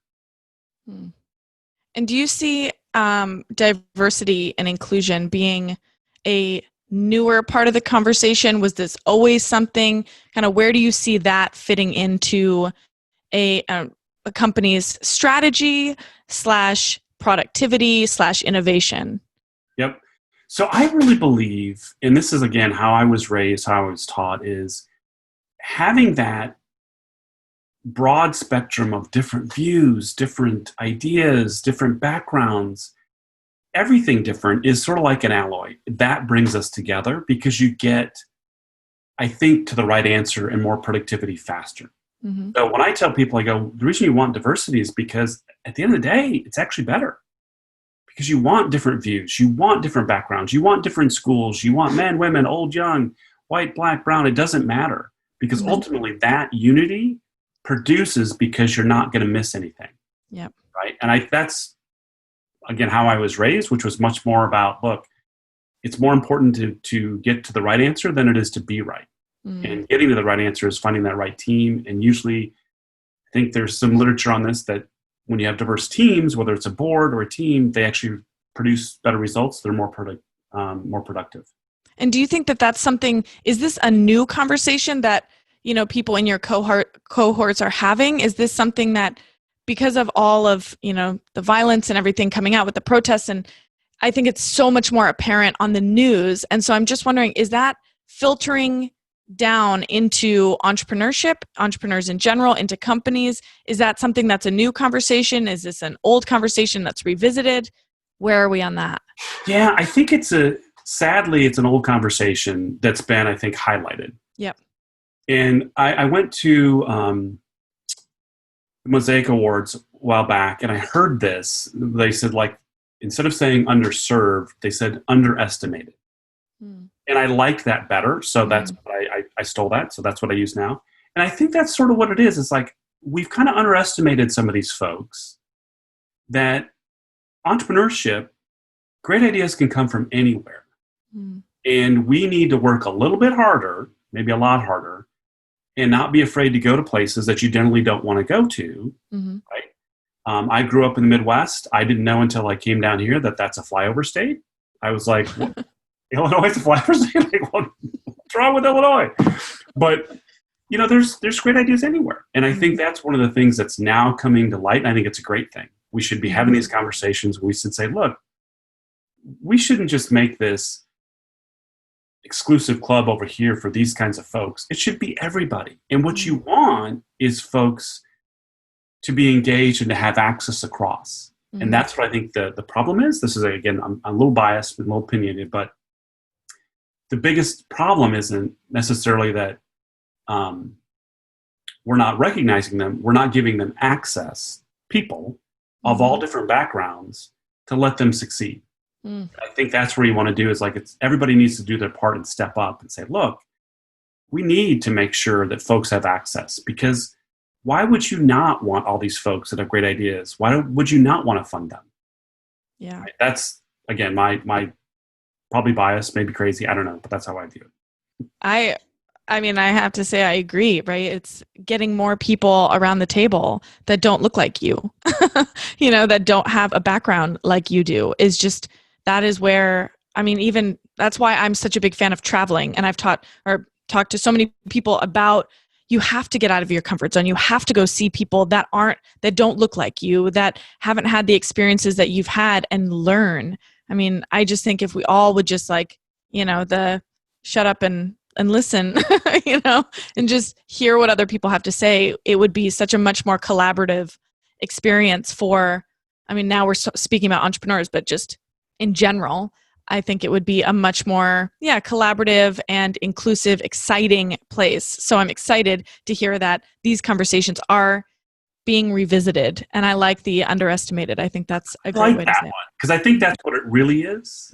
And do you see diversity and inclusion being a newer part of the conversation? Was this always something? Kind of where do you see that fitting into a company's strategy / productivity / innovation? Yep. So I really believe, and this is again how I was raised, how I was taught, is having that broad spectrum of different views, different ideas, different backgrounds, everything different is sort of like an alloy. That brings us together, because you get, I think, to the right answer and more productivity faster. So when I tell people, I go, the reason you want diversity is because at the end of the day, it's actually better. Because you want different views, you want different backgrounds, you want different schools, you want men, women, old, young, white, black, brown. It doesn't matter, because ultimately that unity produces, because you're not going to miss anything. Yep. Right. And that's again how I was raised, which was much more about, look, it's more important to get to the right answer than it is to be right. And getting to the right answer is finding that right team. And usually, I think there's some literature on this that when you have diverse teams, whether it's a board or a team, they actually produce better results. They're more productive. And do you think that that's something? Is this a new conversation that people in your cohorts are having? Is this something that because of all of, the violence and everything coming out with the protests, and I think it's so much more apparent on the news. And so I'm just wondering, is that filtering down into entrepreneurship, entrepreneurs in general, into companies? Is that something that's a new conversation? Is this an old conversation that's revisited? Where are we on that? Yeah, I think sadly, it's an old conversation that's been, I think, highlighted. Yep. And I went to the Mosaic Awards a while back, and I heard this. They said, like, instead of saying underserved, they said underestimated. And I like that better. So that's what I stole that. So that's what I use now. And I think that's sort of what it is. It's like we've kind of underestimated some of these folks, that entrepreneurship, great ideas can come from anywhere. And we need to work a little bit harder, maybe a lot harder, and not be afraid to go to places that you generally don't want to go to. Right? I grew up in the Midwest. I didn't know until I came down here that that's a flyover state. I was like, Illinois is a flyover state? Like, what's wrong with Illinois? But, there's great ideas anywhere. And I think that's one of the things that's now coming to light. And I think it's a great thing. We should be having these conversations where we should say, look, we shouldn't just make this exclusive club over here for these kinds of folks. It should be everybody. And what you want is folks to be engaged and to have access across. And that's what I think the problem is. This is, again, I'm a little biased and a little opinionated, but the biggest problem isn't necessarily that we're not recognizing them. We're not giving them access, people of all different backgrounds, to let them succeed. I think that's where you want to do is everybody needs to do their part and step up and say, look, we need to make sure that folks have access, because why would you not want all these folks that have great ideas? Why would you not want to fund them? Yeah. Right? That's, again, my probably biased, maybe crazy. I don't know, but that's how I view it. I mean, I have to say I agree, right? It's getting more people around the table that don't look like you, that don't have a background like you do, that is where, even that's why I'm such a big fan of traveling. And I've talked to so many people about, you have to get out of your comfort zone. You have to go see people that don't look like you, that haven't had the experiences that you've had, and learn. I just think if we all would just the shut up and listen, and just hear what other people have to say, it would be such a much more collaborative experience for, now we're speaking about entrepreneurs, but just in general, I think it would be a much more, collaborative and inclusive, exciting place. So I'm excited to hear that these conversations are being revisited. And I like the underestimated. I think that's a great way to say it. Because I think that's what it really is,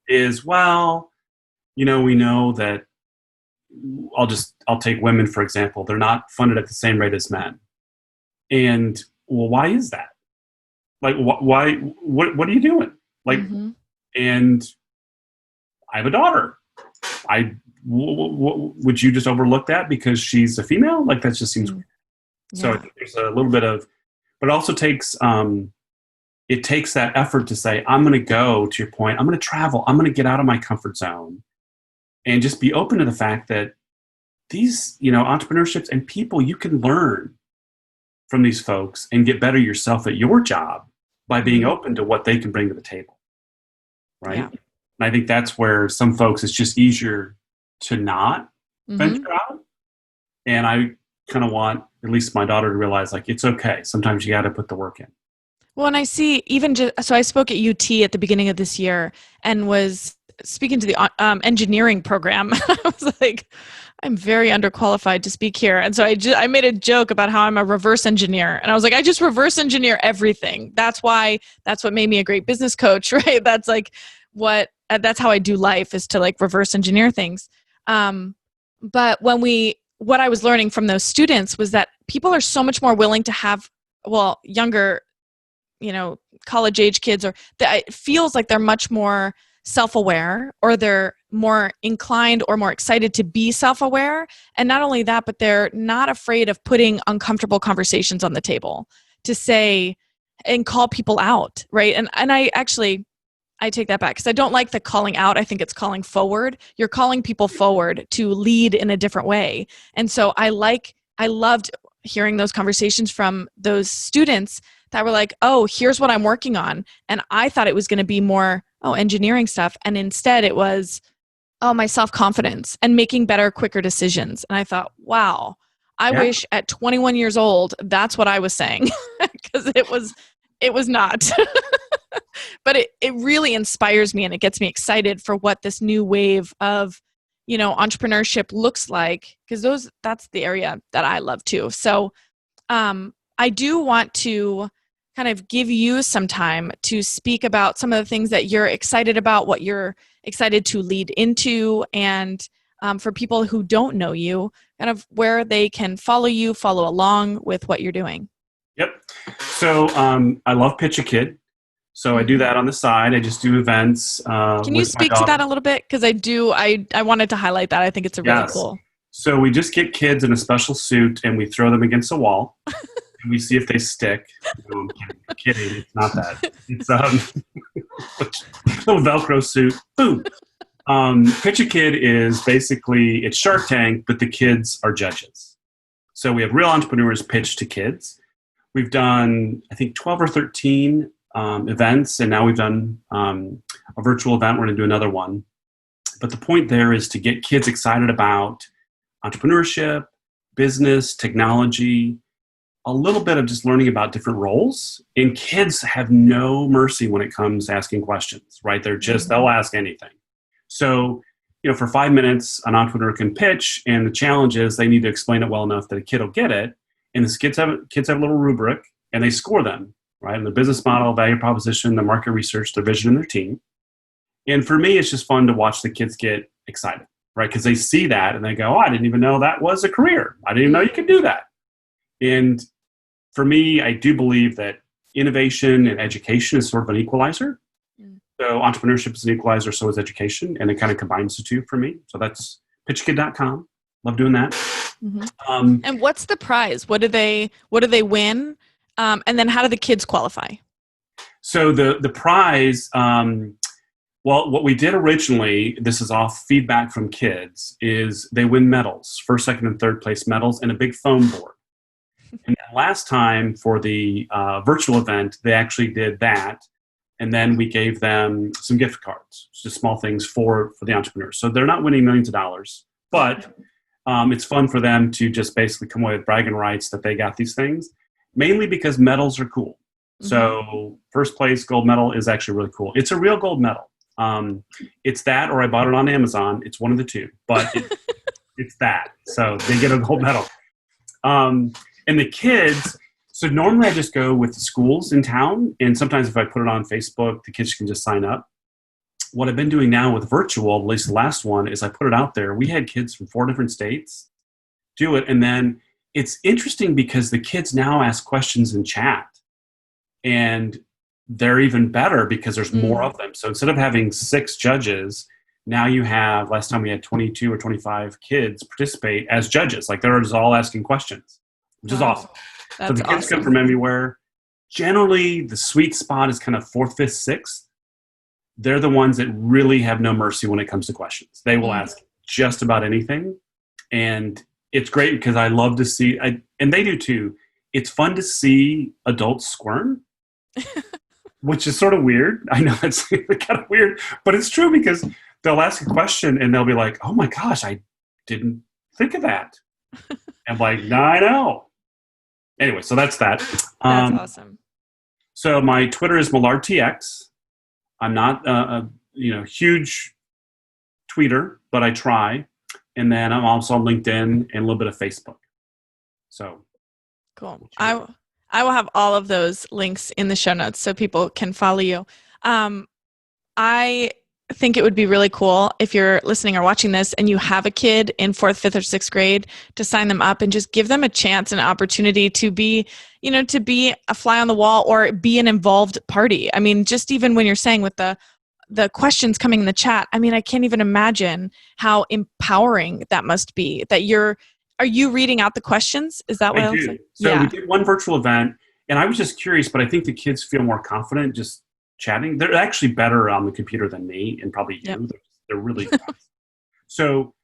is, we know that I'll take women, for example. They're not funded at the same rate as men. And, why is that? Like, why, what are you doing? Like, and I have a daughter. Would you just overlook that because she's a female? Like, that just seems weird. So I think there's a little bit of, but it also takes, it takes that effort to say, I'm going to go, to your point, I'm going to travel, I'm going to get out of my comfort zone, and just be open to the fact that these, entrepreneurships and people, you can learn from these folks and get better yourself at your job by being open to what they can bring to the table. Right. Yeah. And I think that's where some folks, it's just easier to not venture out. And I kind of want at least my daughter to realize, like, it's okay. Sometimes you got to put the work in. Well, and I see so I spoke at UT at the beginning of this year and was speaking to the engineering program. I was like, I'm very underqualified to speak here. And so I made a joke about how I'm a reverse engineer. And I was like, I just reverse engineer everything. That's what made me a great business coach, right? That's that's how I do life, is to reverse engineer things. But what I was learning from those students was that people are so much more willing to have, younger, college age kids, or it feels like they're much more self-aware, or they're more inclined or more excited to be self-aware. And not only that, but they're not afraid of putting uncomfortable conversations on the table to say and call people out, right? And I take that back, because I don't like the calling out. I think it's calling forward. You're calling people forward to lead in a different way. And so I loved hearing those conversations from those students that were like, oh, here's what I'm working on. And I thought it was going to be more, engineering stuff. And instead it was, my self-confidence and making better, quicker decisions. And I thought, wow, I wish at 21 years old, that's what I was saying, because it was not. But it really inspires me, and it gets me excited for what this new wave of, entrepreneurship looks like, because that's the area that I love too. So I do want to kind of give you some time to speak about some of the things that you're excited about, what you're excited to lead into, and for people who don't know you, kind of where they can follow you, follow along with what you're doing. Yep. So I love Pitch a Kid. So I do that on the side. I just do events. Can you speak to that a little bit? Because I wanted to highlight that. I think it's really cool. So we just get kids in a special suit and we throw them against a wall and we see if they stick. No, I'm kidding. It's not that. It's a little Velcro suit. Boom. Pitch a Kid is basically, it's Shark Tank, but the kids are judges. So we have real entrepreneurs pitch to kids. We've done, I think, 12 or 13 events, and now we've done a virtual event. We're going to do another one. But the point there is to get kids excited about entrepreneurship, business, technology, a little bit of just learning about different roles. And kids have no mercy when it comes to asking questions, right? They'll ask anything. So, for 5 minutes, an entrepreneur can pitch, and the challenge is they need to explain it well enough that a kid will get it. And the kids have a little rubric, and they score them, right? And the business model, value proposition, the market research, their vision, and their team. And for me, it's just fun to watch the kids get excited, right? Because they see that and they go, I didn't even know that was a career. I didn't even know you could do that. And for me, I do believe that innovation and education is sort of an equalizer. So entrepreneurship is an equalizer, so is education, and it kind of combines the two for me. So that's pitchkid.com. Love doing that. Mm-hmm. And what's the prize? What do they win? And then how do the kids qualify? So the prize, what we did originally, this is off feedback from kids, is they win medals, first, second, and third place medals, and a big foam board. And last time for the virtual event, they actually did that. And then we gave them some gift cards, just small things for the entrepreneurs. So they're not winning millions of dollars, but it's fun for them to just basically come away with bragging rights that they got these things, mainly because medals are cool. Mm-hmm. So first place gold medal is actually really cool. It's a real gold medal. It's that, or I bought it on Amazon. It's one of the two, but it's that. So they get a gold medal. And the kids, so normally I just go with the schools in town, and sometimes if I put it on Facebook, the kids can just sign up. What I've been doing now with virtual, at least the last one, is I put it out there. We had kids from 4 different states do it, and then it's interesting because the kids now ask questions in chat, and they're even better because there's more of them. So instead of having 6 judges, now you have, last time we had 22 or 25 kids participate as judges. Like they're just all asking questions, which is awesome. So the kids come from everywhere. Generally, the sweet spot is kind of 4th, 5th, 6th. They're the ones that really have no mercy when it comes to questions. They will ask just about anything. And it's great because I love to see, and they do too, it's fun to see adults squirm, which is sort of weird. I know it's kind of weird, but it's true because they'll ask a question and they'll be like, oh my gosh, I didn't think of that. I'm like, no, I know. Anyway, so that's that. That's awesome. So my Twitter is MillardTX. I'm not a huge tweeter, but I try. And then I'm also on LinkedIn and a little bit of Facebook. So cool. I will have all of those links in the show notes so people can follow you. I think it would be really cool if you're listening or watching this and you have a kid in 4th, 5th, or 6th grade to sign them up and just give them a chance and opportunity to be a fly on the wall or be an involved party. I mean, just even when you're saying with the questions coming in the chat, I mean, I can't even imagine how empowering that must be. Are you reading out the questions? Is that what I was saying? So we did one virtual event and I was just curious, but I think the kids feel more confident just chatting. They're actually better on the computer than me and probably you. Yep. They're really fast. So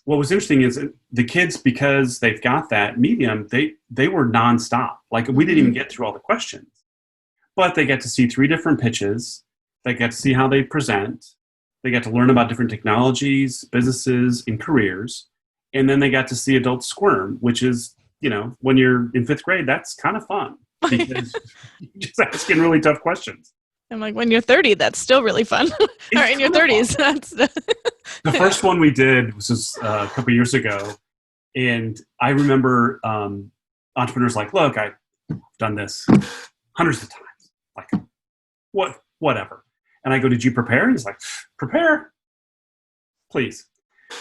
what was interesting is the kids, because they've got that medium, they were nonstop. Like we didn't even get through all the questions, but they get to see 3 different pitches. They get to see how they present. They get to learn about different technologies, businesses, and careers. And then they got to see adults squirm, which is, when you're in 5th grade, that's kind of fun because you're just asking really tough questions. I'm like, when you're 30, that's still really fun. Or in your 30s. That's the first one we did was a couple years ago. And I remember entrepreneurs like, look, I've done this hundreds of times. Like, whatever. And I go, did you prepare? And he's like, prepare, please.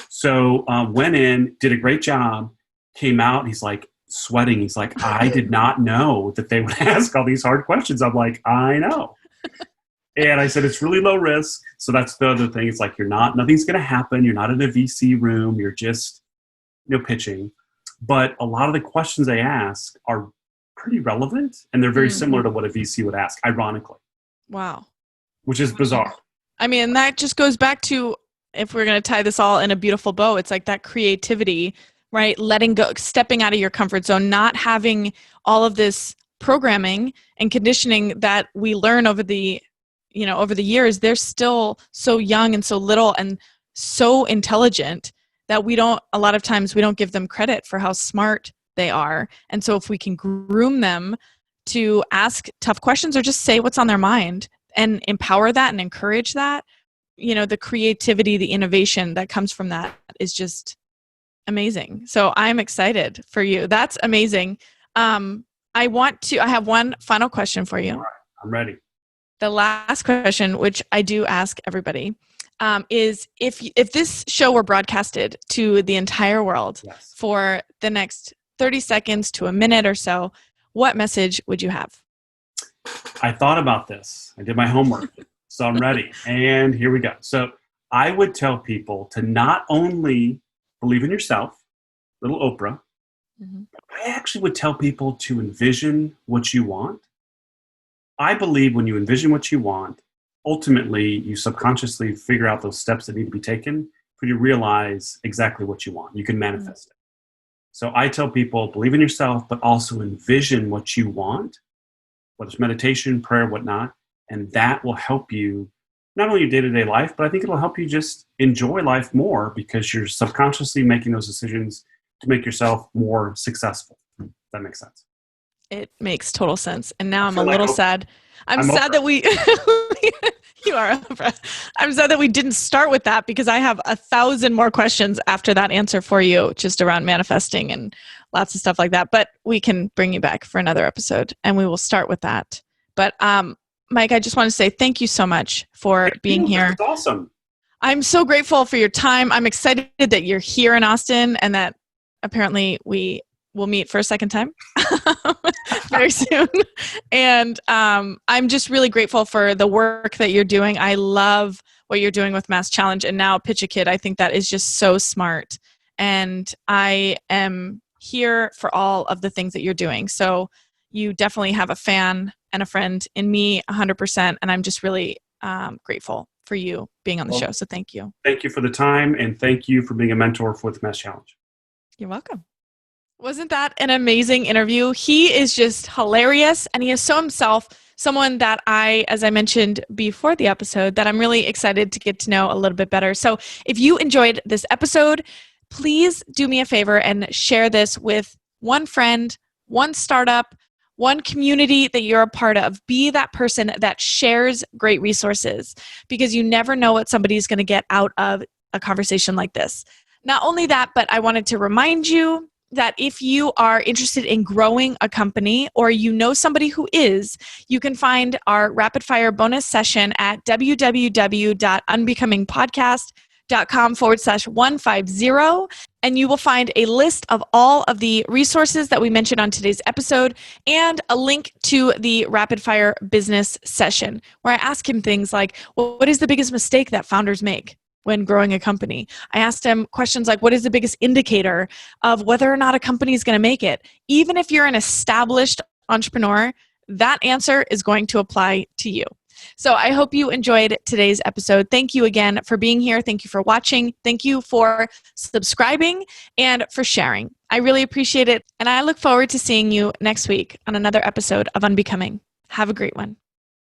So went in, did a great job, came out. He's like sweating. He's like, I did not know that they would ask all these hard questions. I'm like, I know. And I said, it's really low risk. So that's the other thing. It's like, nothing's going to happen. You're not in a VC room. You're just, pitching. But a lot of the questions they ask are pretty relevant. And they're very similar to what a VC would ask, ironically. Wow. Which is bizarre. I mean, that just goes back to, if we're going to tie this all in a beautiful bow, it's like that creativity, right? Letting go, stepping out of your comfort zone, not having all of this programming and conditioning that we learn over the years. They're still so young and so little and so intelligent that a lot of times we don't give them credit for how smart they are. And so if we can groom them to ask tough questions or just say what's on their mind and empower that and encourage that, the creativity, the innovation that comes from that is just amazing. So I'm excited for you. That's amazing. I have one final question for you. All right, I'm ready. The last question, which I do ask everybody, is if this show were broadcasted to the entire world for the next 30 seconds to a minute or so, what message would you have? I thought about this. I did my homework, so I'm ready. And here we go. So I would tell people to not only believe in yourself, little Oprah, but I actually would tell people to envision what you want. I believe when you envision what you want, ultimately you subconsciously figure out those steps that need to be taken for you to realize exactly what you want. You can manifest it. So I tell people, believe in yourself, but also envision what you want, whether it's meditation, prayer, whatnot, and that will help you, not only your day-to-day life, but I think it'll help you just enjoy life more because you're subconsciously making those decisions to make yourself more successful. That makes sense. It makes total sense. And now I'm a little sad. I'm sad that we, you are Oprah. I'm sad that we didn't start with that because I have 1,000 more questions after that answer for you, just around manifesting and lots of stuff like that. But we can bring you back for another episode and we will start with that. But Mike, I just want to say thank you so much for being here. That's awesome. I'm so grateful for your time. I'm excited that you're here in Austin and that apparently we will meet for a second time very soon. And I'm just really grateful for the work that you're doing. I love what you're doing with MassChallenge and now Pitch a Kid. I think that is just so smart. And I am here for all of the things that you're doing. So you definitely have a fan and a friend in me 100%. And I'm just really grateful for you being on the show. So thank you. Thank you for the time. And thank you for being a mentor for the MassChallenge. You're welcome. Wasn't that an amazing interview? He is just hilarious and he is so himself, someone that as I mentioned before the episode, that I'm really excited to get to know a little bit better. So if you enjoyed this episode, please do me a favor and share this with one friend, one startup, one community that you're a part of. Be that person that shares great resources because you never know what somebody's going to get out of a conversation like this. Not only that, but I wanted to remind you that if you are interested in growing a company or you know somebody who is, you can find our rapid fire bonus session at www.unbecomingpodcast.com/150. And you will find a list of all of the resources that we mentioned on today's episode and a link to the rapid fire business session where I ask him things like, well, what is the biggest mistake that founders make when growing a company? I asked him questions like, what is the biggest indicator of whether or not a company is going to make it? Even if you're an established entrepreneur, that answer is going to apply to you. So I hope you enjoyed today's episode. Thank you again for being here. Thank you for watching. Thank you for subscribing and for sharing. I really appreciate it. And I look forward to seeing you next week on another episode of Unbecoming. Have a great one.